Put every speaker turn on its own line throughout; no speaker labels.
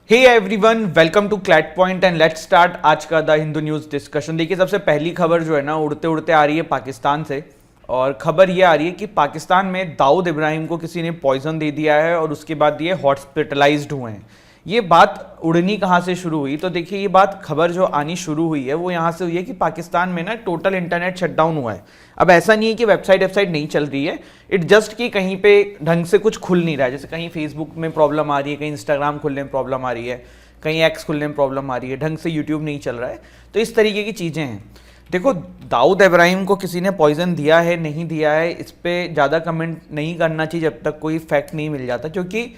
Hey everyone, welcome to CLAT point and let's start आज का the Hindu news discussion. देखिए, सबसे पहली खबर जो है ना उड़ते उड़ते आ रही है पाकिस्तान से। और खबर ये आ रही है कि पाकिस्तान में दाऊद इब्राहिम को किसी ने पॉइजन दे दिया है और उसके बाद ये हॉस्पिटलाइज्ड हुए हैं। ये बात उड़नी कहाँ से शुरू हुई? तो देखिए, ये बात खबर जो आनी शुरू हुई है वो यहाँ से हुई है कि पाकिस्तान में ना टोटल इंटरनेट शटडाउन हुआ है। अब ऐसा नहीं है कि वेबसाइट नहीं चल रही है, इट जस्ट कि कहीं पे ढंग से कुछ खुल नहीं रहा है। जैसे कहीं फेसबुक में प्रॉब्लम आ रही है, कहीं इंस्टाग्राम खुलने में प्रॉब्लम आ रही है, कहीं एक्स खुलने में प्रॉब्लम आ रही है, ढंग से यूट्यूब नहीं चल रहा है। तो इस तरीके की चीज़ें हैं। देखो, दाऊद इब्राहिम को किसी ने पॉइजन दिया है नहीं दिया है, इस पर ज़्यादा कमेंट नहीं करना चाहिए जब तक कोई फैक्ट नहीं मिल जाता। क्योंकि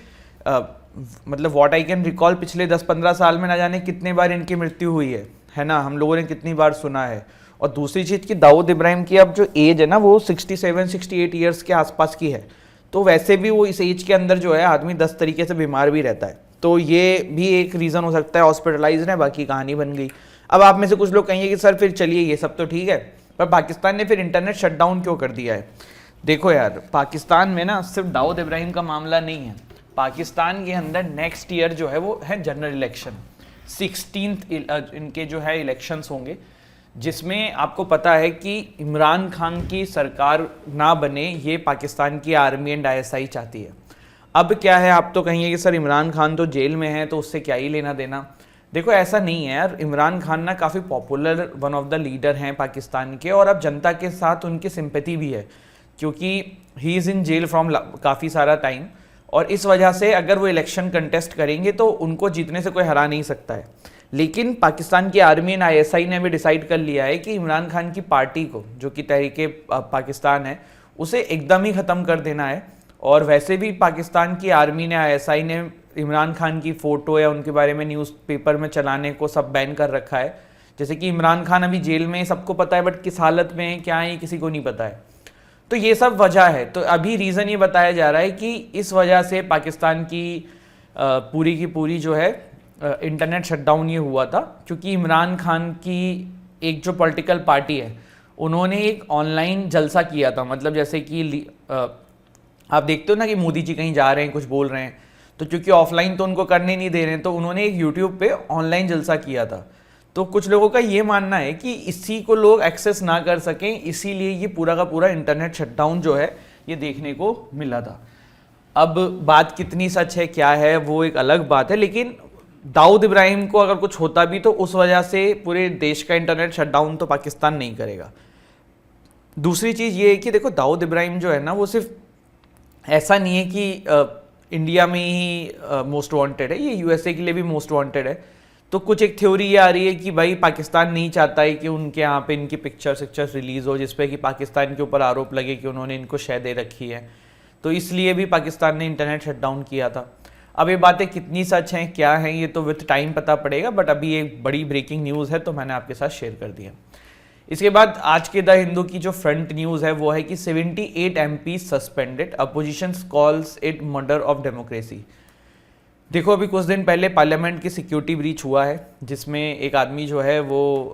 मतलब व्हाट आई कैन रिकॉल, पिछले 10-15 साल में ना जाने कितने बार इनकी मृत्यु हुई है ना, हम लोगों ने कितनी बार सुना है। और दूसरी चीज़ कि दाऊद इब्राहिम की अब जो एज है ना वो 67-68 ईयर्स के आसपास की है। तो वैसे भी वो इस एज के अंदर जो है आदमी 10 तरीके से बीमार भी रहता है। तो ये भी एक रीज़न हो सकता है, हॉस्पिटलाइज है, बाकी कहानी बन गई। अब आप में से कुछ लोग कहेंगे कि सर फिर चलिए ये सब तो ठीक है, पर पाकिस्तान ने फिर इंटरनेट शटडाउन क्यों कर दिया है? देखो यार, पाकिस्तान में ना सिर्फ दाऊद इब्राहिम का मामला नहीं है। पाकिस्तान के अंदर नेक्स्ट ईयर जो है वो है जनरल इलेक्शन, 16th इनके जो है इलेक्शंस होंगे, जिसमें आपको पता है कि इमरान खान की सरकार ना बने, ये पाकिस्तान की आर्मी एंड आईएसआई चाहती है। अब क्या है, आप तो कहेंगे कि सर इमरान खान तो जेल में है तो उससे क्या ही लेना देना। देखो, ऐसा नहीं है यार। इमरान खान ना काफ़ी popular one of the leader हैं पाकिस्तान के, और अब जनता के साथ उनकी सिंपैथी भी है, क्योंकि he is in jail from काफ़ी सारा टाइम। और इस वजह से अगर वो इलेक्शन कंटेस्ट करेंगे तो उनको जीतने से कोई हरा नहीं सकता है। लेकिन पाकिस्तान की आर्मी एंड आईएसआई ने भी डिसाइड कर लिया है कि इमरान खान की पार्टी को, जो कि तहरीके पाकिस्तान है, उसे एकदम ही ख़त्म कर देना है। और वैसे भी पाकिस्तान की आर्मी ने, आईएसआई ने इमरान खान की फ़ोटो या उनके बारे में न्यूज़पेपर में चलाने को सब बैन कर रखा है। जैसे कि इमरान खान अभी जेल में, सबको पता है, बट किस हालत में है, क्या है, किसी को नहीं पता है। तो ये सब वजह है। तो अभी रीज़न ये बताया जा रहा है कि इस वजह से पाकिस्तान की पूरी की पूरी जो है इंटरनेट शटडाउन ये हुआ था, क्योंकि इमरान खान की एक जो पॉलिटिकल पार्टी है उन्होंने एक ऑनलाइन जलसा किया था। मतलब जैसे कि आप देखते हो ना कि मोदी जी कहीं जा रहे हैं, कुछ बोल रहे हैं, तो क्योंकि ऑफलाइन तो उनको करने नहीं दे रहे हैं, तो उन्होंने एक यूट्यूब पे ऑनलाइन जलसा किया था। तो कुछ लोगों का ये मानना है कि इसी को लोग एक्सेस ना कर सकें, इसीलिए ये पूरा का पूरा इंटरनेट शटडाउन जो है ये देखने को मिला था। अब बात कितनी सच है, क्या है, वो एक अलग बात है। लेकिन दाऊद इब्राहिम को अगर कुछ होता भी तो उस वजह से पूरे देश का इंटरनेट शटडाउन तो पाकिस्तान नहीं करेगा। दूसरी चीज़ ये है कि देखो, दाऊद इब्राहिम जो है ना वो सिर्फ ऐसा नहीं है कि इंडिया में ही मोस्ट वांटेड है, ये यूएसए के लिए भी मोस्ट वांटेड है। तो कुछ एक थ्योरी ये आ रही है कि भाई पाकिस्तान नहीं चाहता है कि उनके यहाँ पे इनकी पिक्चर्स रिलीज़ हो जिसपे कि पाकिस्तान के ऊपर आरोप लगे कि उन्होंने इनको शय दे रखी है। तो इसलिए भी पाकिस्तान ने इंटरनेट शटडाउन किया था। अब ये बातें कितनी सच हैं, क्या हैं, ये तो विथ टाइम पता पड़ेगा, बट अभी एक बड़ी ब्रेकिंग न्यूज़ है तो मैंने आपके साथ शेयर कर दिया। इसके बाद आज के द हिंदू की जो फ्रंट न्यूज़ है वो है कि 78 MP suspended, opposition calls it murder of democracy. देखो, अभी कुछ दिन पहले पार्लियामेंट की सिक्योरिटी ब्रीच हुआ है, जिसमें एक आदमी जो है वो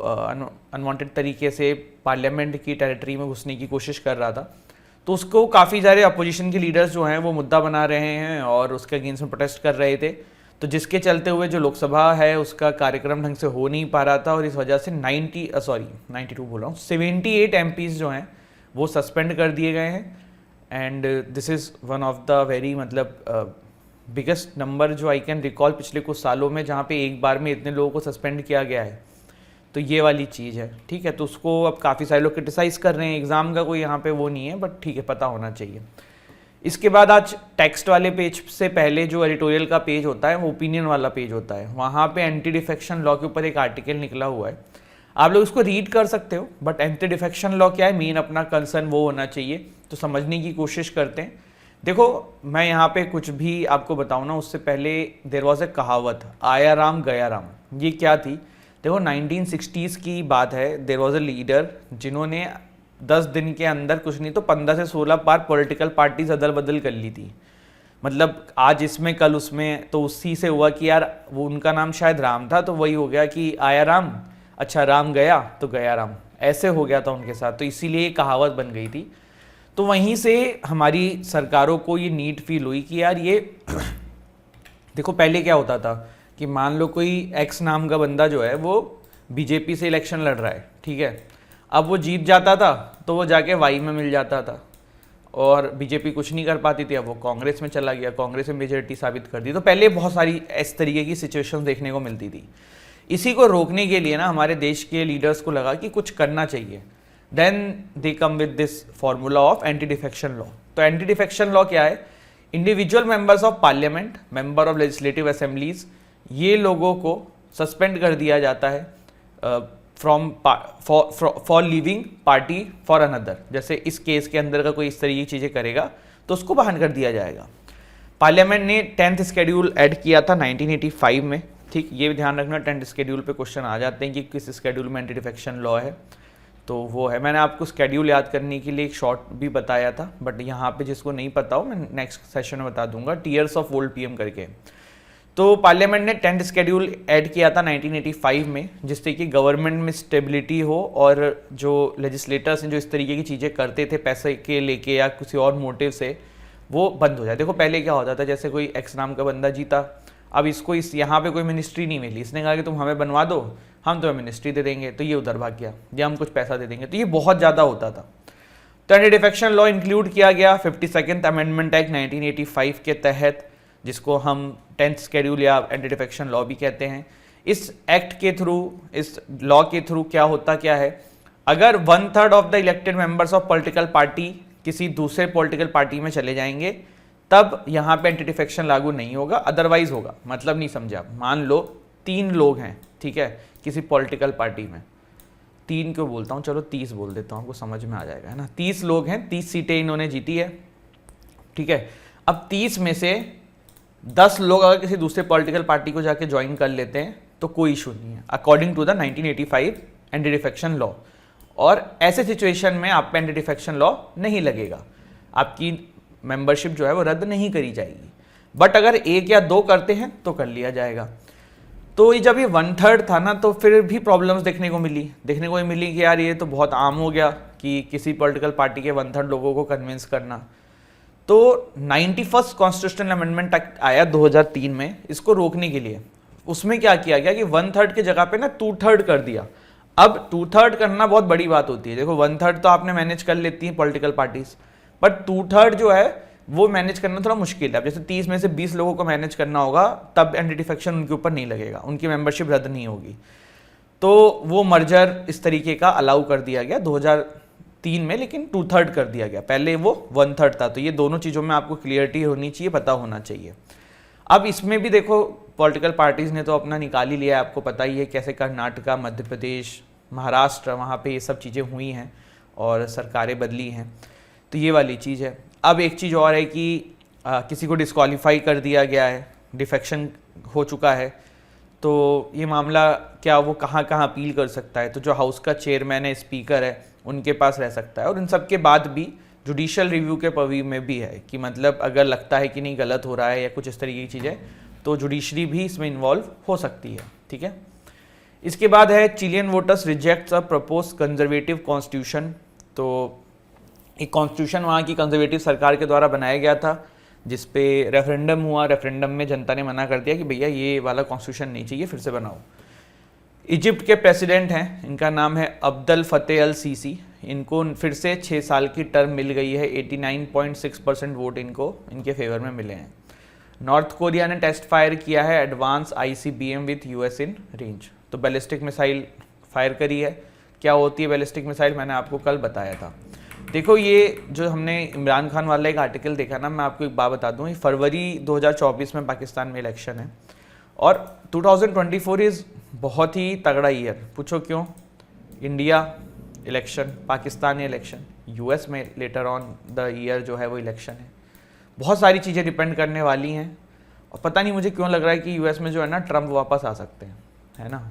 अनवांटेड तरीके से पार्लियामेंट की टेरिटरी में घुसने की कोशिश कर रहा था। तो उसको काफ़ी सारे अपोजिशन के लीडर्स जो हैं वो मुद्दा बना रहे हैं और उसके अगेंस्ट में प्रोटेस्ट कर रहे थे। तो जिसके चलते हुए जो लोकसभा है उसका कार्यक्रम ढंग से हो नहीं पा रहा था, और इस वजह से 92 बोल रहा हूँ, 78 MPs जो हैं वो सस्पेंड कर दिए गए हैं। And this is one of the very मतलब बिगेस्ट नंबर जो आई कैन रिकॉल पिछले कुछ सालों में, जहाँ पे एक बार में इतने लोगों को सस्पेंड किया गया है। तो ये वाली चीज़ है, ठीक है। तो उसको अब काफ़ी सारे लोग क्रिटिसाइज़ कर रहे हैं। एग्ज़ाम का कोई यहाँ पे वो नहीं है, बट ठीक है, पता होना चाहिए। इसके बाद आज टेक्स्ट वाले पेज से पहले जो एडिटोरियल का पेज होता है वो ओपिनियन वाला पेज होता है। वहाँ पे एंटी डिफेक्शन लॉ के ऊपर एक आर्टिकल निकला हुआ है, आप लोग उसको रीड कर सकते हो। बट एंटी डिफेक्शन लॉ क्या है, मेन अपना कंसर्न वो होना चाहिए, तो समझने की कोशिश करते हैं। देखो, मैं यहाँ पे कुछ भी आपको बताऊँ ना, उससे पहले देयर वॉज ए कहावत, आया राम गया राम। ये क्या थी? देखो, 1960s की बात है। देयर वॉज ए लीडर जिन्होंने 10 दिन के अंदर कुछ नहीं तो 15 से 16 बार पॉलिटिकल पार्टीज अदल बदल कर ली थी। मतलब आज इसमें कल उसमें, तो उसी से हुआ कि यार वो उनका नाम शायद राम था, तो वही हो गया कि आया राम, अच्छा राम गया तो गया राम, ऐसे हो गया था उनके साथ। तो इसीलिए कहावत बन गई थी। तो वहीं से हमारी सरकारों को ये नीड फील हुई कि यार ये देखो, पहले क्या होता था कि मान लो कोई एक्स नाम का बंदा जो है वो बीजेपी से इलेक्शन लड़ रहा है, ठीक है। अब वो जीत जाता था तो वो जाके वाई में मिल जाता था और बीजेपी कुछ नहीं कर पाती थी। अब वो कांग्रेस में चला गया, कांग्रेस में मेजोरिटी साबित कर दी। तो पहले बहुत सारी इस तरीके की सिचुएशन देखने को मिलती थी। इसी को रोकने के लिए ना हमारे देश के लीडर्स को लगा कि कुछ करना चाहिए। Then they come with this formula of anti defection law. तो एंटी डिफेक्शन लॉ क्या है? Individual members of parliament, member of legislative assemblies, ये लोगों को सस्पेंड कर दिया जाता है for leaving party for another. जैसे इस केस के अंदर का कोई इस तरीके की चीज़ें करेगा तो उसको बाहर कर दिया जाएगा। पार्लियामेंट ने 10th शेड्यूल ऐड किया था 1985 में, ठीक। ये भी ध्यान रखना, 10th शेड्यूल पे क्वेश्चन आ जाते हैं कि किस शेड्यूल में एंटी डिफेक्शन लॉ है, तो वो है। मैंने आपको शेड्यूल याद करने के लिए एक शॉर्ट भी बताया था, बट यहाँ पे जिसको नहीं पता हो मैं नेक्स्ट सेशन में बता दूंगा, टीयर्स ऑफ ओल्ड पीएम करके। तो पार्लियामेंट ने 10th शेड्यूल ऐड किया था 1985 में, जिससे कि गवर्नमेंट में स्टेबिलिटी हो और जो लेजिस्लेटर्स हैं जो इस तरीके की चीज़ें करते थे पैसे के लेके या किसी और मोटिव से, वो बंद हो जाए। देखो पहले क्या होता था, जैसे कोई एक्स नाम का बंदा जीता, अब इसको इस यहाँ पे कोई मिनिस्ट्री नहीं मिली, इसने कहा कि तुम हमें बनवा दो, हम तुम्हें मिनिस्ट्री दे देंगे, तो ये उधर भाग गया, या हम कुछ पैसा दे देंगे। तो ये बहुत ज़्यादा होता था। तो एंटी डिफेक्शन लॉ इंक्लूड किया गया 52nd अमेंडमेंट एक्ट 1985 के तहत, जिसको हम 10th शेड्यूल या एंटी डिफेक्शन लॉ भी कहते हैं। इस एक्ट के थ्रू, इस लॉ के थ्रू क्या है, अगर 1/3 of the elected members of political party किसी दूसरे पॉलिटिकल पार्टी में चले जाएंगे, तब यहाँ पे एंटी डिफेक्शन लागू नहीं होगा, अदरवाइज होगा। मतलब नहीं समझा, मान लो 3 लोग हैं, ठीक है, किसी पॉलिटिकल पार्टी में, 3 क्यों बोलता हूँ, चलो 30 बोल देता हूँ, आपको समझ में आ जाएगा, है ना। 30 लोग हैं, 30 सीटें इन्होंने जीती है, ठीक है। अब 30 में से 10 लोग अगर किसी दूसरे पॉलिटिकल पार्टी को जाके ज्वाइन कर लेते हैं तो कोई इशू नहीं है, according to the 1985 anti defection law. और ऐसे सिचुएशन में आप पे एंटी डिफेक्शन लॉ नहीं लगेगा, आपकी मेंबरशिप जो है वो रद्द नहीं करी जाएगी। बट अगर 1 या 2 करते हैं तो कर लिया जाएगा। तो ये जब ये 1/3 था ना, तो फिर भी प्रॉब्लम्स देखने को मिली कि यार ये तो बहुत आम हो गया कि किसी पॉलिटिकल पार्टी के 1/3 लोगों को कन्विंस करना। तो 91st कॉन्स्टिट्यूशनल अमेंडमेंट एक्ट आया 2003 में इसको रोकने के लिए। उसमें क्या किया गया कि 1/3 की जगह पे ना 2/3 कर दिया। अब 2/3 करना बहुत बड़ी बात होती है। देखो 1/3 तो आपने मैनेज कर लेती हैं पॉलिटिकल पार्टीज, बट 2/3 जो है वो मैनेज करना थोड़ा मुश्किल है। अब जैसे 30 में से 20 लोगों को मैनेज करना होगा, तब एंटी डिफेक्शन उनके ऊपर नहीं लगेगा, उनकी मेंबरशिप रद्द नहीं होगी। तो वो मर्जर इस तरीके का अलाउ कर दिया गया 2003 में, लेकिन 2/3 कर दिया गया, पहले वो 1/3 था। तो ये दोनों चीज़ों में आपको क्लियरिटी होनी चाहिए, पता होना चाहिए। अब इसमें भी देखो पॉलिटिकल पार्टीज ने तो अपना निकाल ही लिया है, आपको पता ही है कैसे कर्नाटका, मध्य प्रदेश, महाराष्ट्र, वहाँ पे ये सब चीज़ें हुई हैं और सरकारें बदली हैं। तो ये वाली चीज़ है। अब एक चीज़ और है कि किसी को डिस्क्वालीफाई कर दिया गया है, डिफेक्शन हो चुका है, तो ये मामला क्या वो कहाँ कहाँ अपील कर सकता है? तो जो हाउस का चेयरमैन है, स्पीकर है, उनके पास रह सकता है। और इन सब के बाद भी जुडिशियल रिव्यू के पवी में भी है कि मतलब अगर लगता है कि नहीं गलत हो रहा है या कुछ इस तरीके की चीज़ें, तो जुडिशरी भी इसमें इन्वॉल्व हो सकती है, ठीक है। इसके बाद है चिलियन वोटर्स रिजेक्ट्स अ प्रपोज कंजर्वेटिव कॉन्स्टिट्यूशन। तो एक कॉन्स्टिट्यूशन वहाँ की कंजर्वेटिव सरकार के द्वारा बनाया गया था, जिस पे रेफरेंडम हुआ। रेफरेंडम में जनता ने मना कर दिया कि भैया ये वाला कॉन्स्टिट्यूशन नहीं चाहिए, फिर से बनाओ। इजिप्ट के प्रेसिडेंट हैं, इनका नाम है अब्दल फतेह अल सीसी। इनको फिर से 6 साल की टर्म मिल गई है। 89.6% वोट इनको इनके फेवर में मिले हैं। नॉर्थ कोरिया ने टेस्ट फायर किया है advance ICBM with US in range. तो बैलिस्टिक मिसाइल फायर करी है। क्या होती है बैलिस्टिक मिसाइल, मैंने आपको कल बताया था। देखो ये जो हमने इमरान खान वाला एक आर्टिकल देखा ना, मैं आपको एक बात बता दूं, फरवरी 2024 में पाकिस्तान में इलेक्शन है और 2024 इज़ बहुत ही तगड़ा ईयर। पूछो क्यों? India election, Pakistan election, US में लेटर ऑन द ईयर जो है वो इलेक्शन है। बहुत सारी चीज़ें डिपेंड करने वाली हैं और पता नहीं मुझे क्यों लग रहा है कि US में जो है ना ट्रम्प वापस आ सकते हैं, है ना।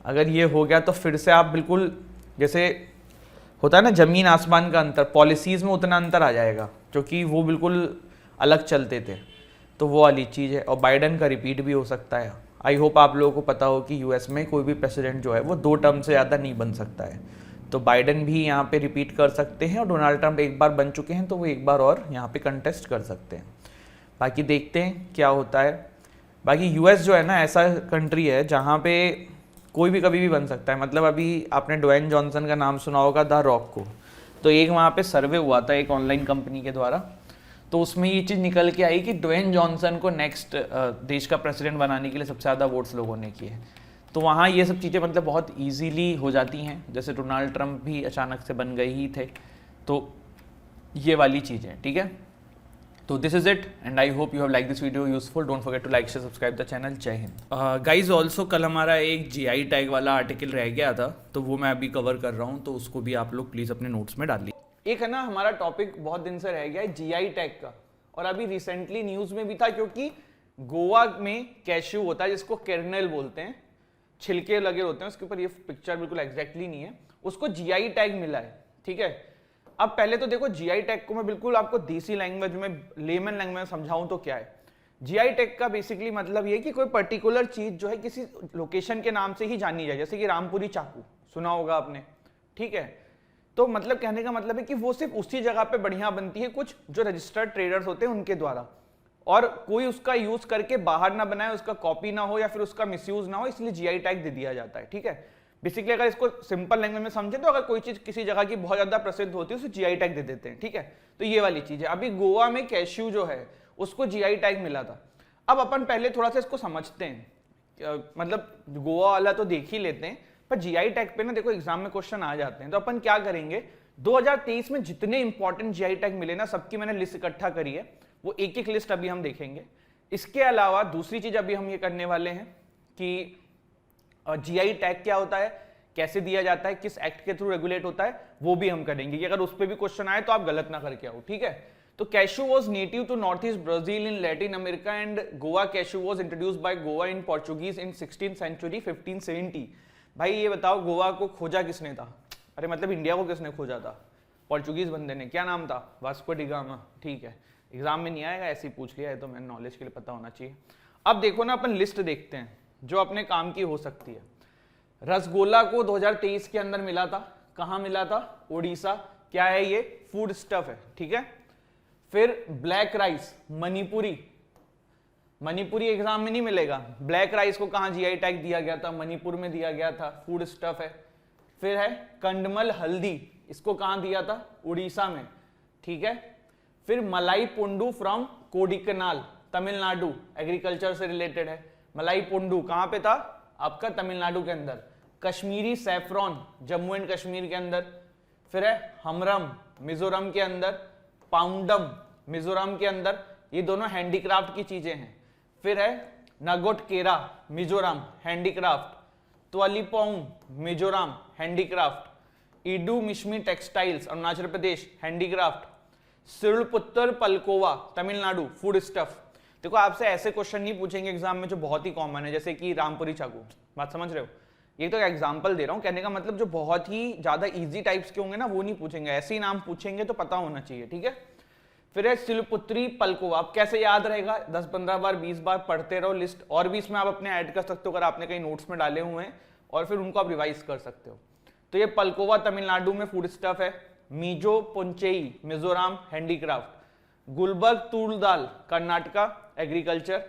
अगर ये हो गया तो फिर से आप बिल्कुल जैसे होता है ना ज़मीन आसमान का अंतर, पॉलिसीज़ में उतना अंतर आ जाएगा, क्योंकि वो बिल्कुल अलग चलते थे। तो वो वाली चीज़ है। और बाइडन का रिपीट भी हो सकता है। आई होप आप लोगों को पता हो कि US में कोई भी प्रेसिडेंट जो है वो 2 टर्म से ज़्यादा नहीं बन सकता है। तो बाइडन भी यहाँ पे रिपीट कर सकते हैं और डोनाल्ड ट्रंप एक बार बन चुके हैं तो वो एक बार और यहाँ पे कंटेस्ट कर सकते हैं। बाकी देखते हैं क्या होता है। बाकी यूएस जो है ना ऐसा कंट्री है जहाँ पे कोई भी कभी भी बन सकता है। मतलब अभी आपने ड्वेन जॉनसन का नाम सुना होगा, द रॉक को। तो एक वहाँ पे सर्वे हुआ था एक ऑनलाइन कंपनी के द्वारा, तो उसमें ये चीज़ निकल के आई कि ड्वेन जॉनसन को नेक्स्ट देश का प्रेसिडेंट बनाने के लिए सबसे ज़्यादा वोट्स लोगों ने किए। तो वहाँ ये सब चीज़ें मतलब बहुत ईजीली हो जाती हैं, जैसे डोनाल्ड ट्रंप भी अचानक से बन गए ही थे। तो ये वाली चीज़ें, ठीक है। तो this is it and I hope you have like this video useful. Don't forget to like share subscribe the channel. जय हिंद। गाइज ऑल्सो कल हमारा एक जीआई टैग वाला आर्टिकल रह गया था, तो वो मैं अभी कवर कर रहा हूँ, तो उसको भी आप लोग प्लीज़ अपने नोट्स में डाल लीजिए। एक है ना हमारा टॉपिक बहुत दिन से रह गया है जीआई टैग का, और अभी रिसेंटली न्यूज़ में भी था, क्योंकि गोवा में कैश्यू होता है जिसको केरनेल बोलते हैं, छिलके लगे होते हैं उसके ऊपर, ये पिक्चर बिल्कुल एग्जैक्टली नहीं है, उसको जीआई टैग मिला है, ठीक है। अब पहले तो देखो जीआई टैग को मैं बिल्कुल आपको देसी लैंग्वेज में, लेमन लैंग्वेज में समझाऊं तो क्या है। जीआई टैग का बेसिकली मतलब ये कि कोई पर्टिकुलर चीज जो है किसी लोकेशन के नाम से ही जानी जाए, जैसे कि रामपुरी चाकू सुना होगा आपने, ठीक है। तो मतलब कहने का मतलब है कि वो सिर्फ उसी जगह पे बढ़िया बनती है, कुछ जो रजिस्टर्ड ट्रेडर्स होते हैं उनके द्वारा, और कोई उसका यूज करके बाहर ना बनाए, उसका कॉपी ना हो या फिर उसका मिसयूज ना हो, इसलिए जीआई टैग दे दिया जाता है, ठीक है। बेसिकली अगर इसको सिंपल लैंग्वेज में समझे तो अगर कोई चीज किसी जगह की बहुत ज्यादा प्रसिद्ध होती है उसे जीआई टैग दे देते हैं, ठीक है। तो ये वाली चीज है। अभी गोवा में कैश्यू जो है उसको जीआई टैग मिला था। अब अपन पहले थोड़ा सा इसको समझते हैं, मतलब गोवा वाला तो देख ही लेते हैं, पर जीआई टैग पे ना देखो एग्जाम में क्वेश्चन आ जाते हैं। तो अपन क्या करेंगे, 2023 में जितने इंपॉर्टेंट जीआई टैग मिले ना, सबकी मैंने लिस्ट इकट्ठा करी है, वो एक एक लिस्ट अभी हम देखेंगे। इसके अलावा दूसरी चीज अभी हम ये करने वाले हैं कि जीआई टैग क्या होता है, कैसे दिया जाता है, किस एक्ट के थ्रू रेगुलेट होता है, वो भी हम करेंगे कि अगर उस पर भी क्वेश्चन आए तो आप गलत ना करके आओ, ठीक है। तो cashew was native to north east Brazil in Latin America and Goa cashew was introduced by Goa in Portuguese in 16th century 1570। भाई ये बताओ गोवा को खोजा किसने था? अरे मतलब इंडिया को किसने खोजा था? पोर्चुगीज बंदे ने। क्या नाम था? वास्को डी गामा, ठीक है। एग्जाम में नहीं आएगा, ऐसे ही पूछ लिया है, तो मैं नॉलेज के लिए पता होना चाहिए। अब देखो ना, अपन लिस्ट देखते हैं जो अपने काम की हो सकती है। रसगोला को 2023 के अंदर मिला था, कहां मिला था? उड़ीसा। क्या है ये? फूड स्टफ है, ठीक है। फिर black rice, Manipuri, Manipuri exam में नहीं मिलेगा। ब्लैक राइस को कहां जीआई टैग दिया गया था? मणिपुर में दिया गया था, फूड स्टफ है। फिर है कंडमल हल्दी, इसको कहां दिया था? उड़ीसा में, ठीक है। फिर मलाई पुंडू फ्रॉम कोडिकनाल, तमिलनाडु, एग्रीकल्चर से रिलेटेड है। मलाई पुंडू कहां पे था? आपका तमिलनाडु के अंदर। कश्मीरी सैफ्रॉन, जम्मू एंड कश्मीर के अंदर। फिर है हमरम, मिजोरम के अंदर। पाउंडम, मिजोरम के अंदर। ये दोनों हैंडीक्राफ्ट की चीजें हैं। फिर है Ngotekherh, Mizoram, handicraft. Tawlhlohpuan, Mizoram, handicraft. Idu Mishmi textiles, Arunachal Pradesh, handicraft. Srivilliputtur Palkova, Tamil Nadu, food stuff. देखो आपसे ऐसे क्वेश्चन नहीं पूछेंगे एग्जाम में जो बहुत ही कॉमन है, जैसे कि रामपुरी चाकू, बात समझ रहे हो? ये तो एग्जांपल दे रहा हूं, कहने का मतलब जो बहुत ही ज्यादा इजी टाइप्स के होंगे ना वो नहीं पूछेंगे, ऐसे ही नाम पूछेंगे तो पता होना चाहिए, ठीक है। फिर है सिलपुत्री पलकोवा। आप कैसे याद रहेगा? 10-15 बार 20 बार पढ़ते रहो लिस्ट, और भी इसमें आप अपने ऐड कर सकते हो अगर आपने कहीं नोट्स में डाले हुए हैं, और फिर उनको आप रिवाइज कर सकते हो। तो ये पलकोवा तमिलनाडु में फूड स्टफ है। Mizo Puanchei, Mizoram, handicraft. Gulbarga Tur Dal, Karnataka, agriculture.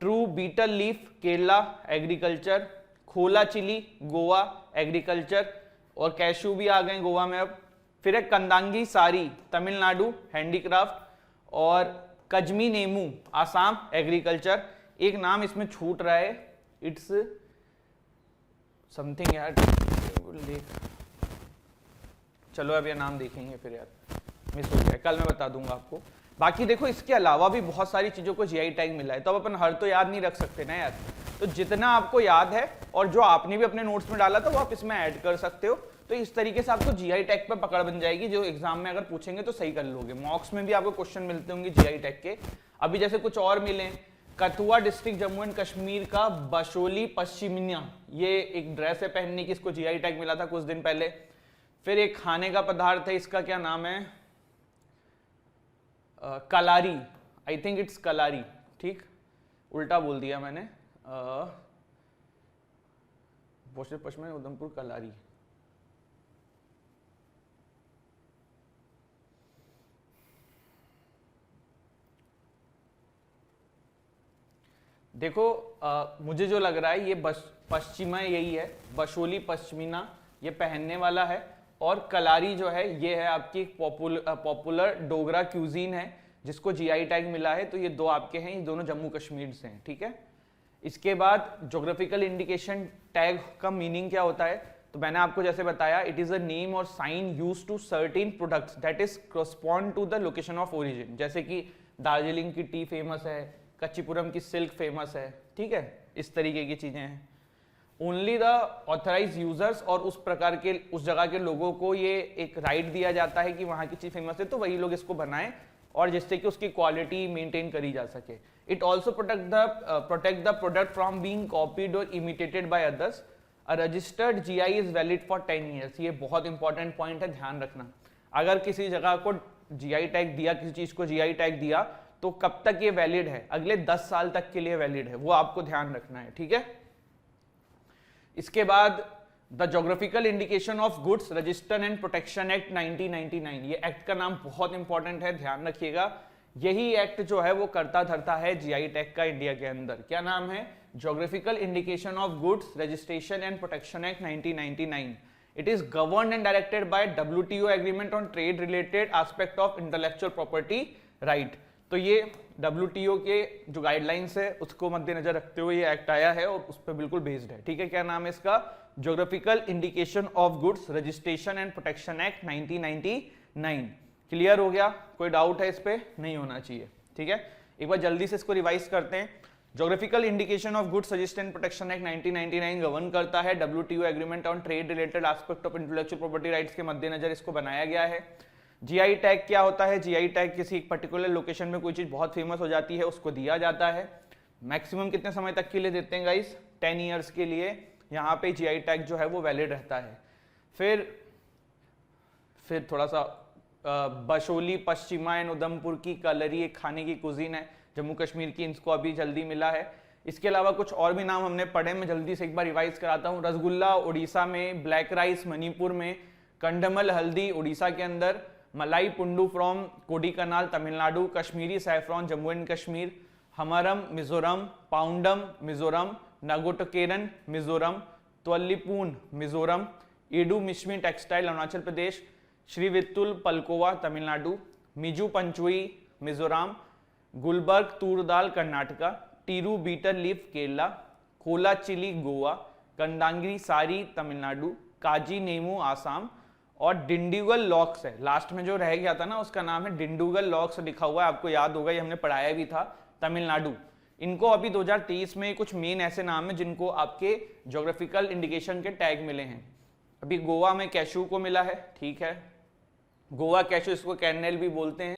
Tirur betel leaf, Kerala, agriculture. Khola chilli, Goa, agriculture. और कैशू भी आ गए गोवा में अब। फिर है कंदांगी सारी, तमिलनाडु, हैंडीक्राफ्ट। और कजमी नेमू, आसाम, एग्रीकल्चर। एक नाम इसमें छूट रहा है, इट्स समथिंग यार, चलो अब ये नाम देखेंगे फिर यार, मिस हो गया, कल मैं बता दूंगा आपको। बाकी देखो इसके अलावा भी बहुत सारी चीजों को जीआई टैग मिला है, तो अब अपन हर तो याद नहीं रख सकते ना यार, तो जितना आपको याद है और जो आपने भी अपने नोट्स में डाला था वो आप इसमें ऐड कर सकते हो। तो इस तरीके से आपको जीआई टैग पर पकड़ बन जाएगी, जो एग्जाम में अगर पूछेंगे तो सही कर लोगे। मॉक्स में भी आपको क्वेश्चन मिलते होंगे जीआई टैग के, अभी जैसे कुछ और मिले। कथुआ डिस्ट्रिक्ट जम्मू एंड कश्मीर का बशोली पश्चिमिया, ये एक ड्रेस है पहनने की, इसको जीआई टैग मिला था कुछ दिन पहले। फिर एक खाने का पदार्थ है, इसका क्या नाम है? कलारी, आई थिंक इट्स कलारी, ठीक, उल्टा बोल दिया मैंने। पश्चिम उधमपुर कलारी, देखो मुझे जो लग रहा है ये पश्चिमा यही है, बशोली पश्मीना ये पहनने वाला है, और कलारी जो है ये है आपकी पॉपुलर डोगरा क्यूजीन है जिसको जीआई टैग मिला है। तो ये दो आपके हैं, ये दोनों जम्मू कश्मीर से हैं, ठीक है। इसके बाद ज्योग्राफिकल इंडिकेशन टैग का मीनिंग क्या होता है, तो मैंने आपको जैसे बताया, इट इज अ नेम और sign used to certain products that is correspond to the location of origin. जैसे कि दार्जिलिंग की टी फेमस है, कच्चीपुरम की सिल्क फेमस है, ठीक है, इस तरीके की चीजें हैं। ओनली द ऑथराइज यूजर्स और उस प्रकार के उस जगह के लोगों को ये एक राइट दिया जाता है कि वहां की चीज फेमस है तो वही लोग इसको बनाएं, और जिससे कि उसकी क्वालिटी मेंटेन करी जा सके। It also protect the product from being copied और imitated by others. A registered GI is valid for 10 years. ये बहुत इंपॉर्टेंट पॉइंट है, ध्यान रखना। अगर किसी जगह को जीआई टैग दिया, किसी चीज को जीआई टैग दिया, तो कब तक ये वैलिड है, अगले 10 साल तक के लिए वैलिड है, वो आपको ध्यान रखना है, ठीक है। इसके बाद the geographical indication of goods register and protection act 1999। ये एक्ट का नाम बहुत इंपॉर्टेंट है, ध्यान रखिएगा। यही एक्ट जो है वो करता धरता है जीआई टैग का इंडिया के अंदर। क्या नाम है, geographical indication of goods registration and protection act 1999। It is governed and directed by WTO agreement on trade related aspect of intellectual property right. तो ये WTO के जो गाइडलाइंस है उसको मद्देनजर रखते हुए ये एक्ट आया है और उस पर बिल्कुल बेस्ड है, ठीक है। क्या नाम है इसका, geographical indication of goods registration and protection act 1999। Clear हो गया, कोई डाउट है इस पे, नहीं होना चाहिए, ठीक है। एक बार जल्दी से इसको रिवाइज करते हैं। Geographical indication of goods registration and protection act 1999 govern करता है WTO agreement on trade related aspect of intellectual property rights के मद्देनजर इसको बनाया गया है। जीआई टैग क्या होता है, जीआई टैग किसी एक पर्टिकुलर लोकेशन में कोई चीज बहुत फेमस हो जाती है उसको दिया जाता है। मैक्सिमम कितने समय तक के लिए देते हैं गाइस, 10 ईयर्स के लिए यहाँ पे जीआई टैग जो है वो वैलिड रहता है। फिर थोड़ा सा बशोली पश्चिमा एंड उधमपुर की कलरी एक खाने की कुजीन है जम्मू कश्मीर की, इनको अभी जल्दी मिला है। इसके अलावा कुछ और भी नाम हमने पढ़े, मैं जल्दी से एक बार रिवाइज कराता हूँ। रसगुल्ला उड़ीसा में, ब्लैक राइस मणिपुर में, कंडमल हल्दी उड़ीसा के अंदर, Malai Poondu from Kodaikanal Tamil Nadu, Kashmiri saffron Jammu and Kashmir, Hmaram Mizoram, Pawndum Mizoram, Ngotekherh Mizoram, Tawlhlohpuan Mizoram, Idu Mishmi textile Arunachal Pradesh, Srivilliputtur Palkova Tamil Nadu, Mizo Puanchei Mizoram, Gulbarga Tur Dal Karnataka, Tirur betel leaf Kerala, Khola chilli Goa, Kandangi sari Tamil Nadu, काजी नेमू आसाम, और डिंडीगल लॉक्स है लास्ट में जो रह गया था ना, उसका नाम है डिंडीगल लॉक्स लिखा हुआ है, आपको याद होगा, ये हमने पढ़ाया भी था, तमिलनाडु। इनको अभी 2023 में कुछ मेन ऐसे नाम है जिनको आपके ज्योग्राफिकल इंडिकेशन के टैग मिले हैं। अभी गोवा में कैशू को मिला है, ठीक है, गोवा कैशू, इसको कैरनेल भी बोलते हैं।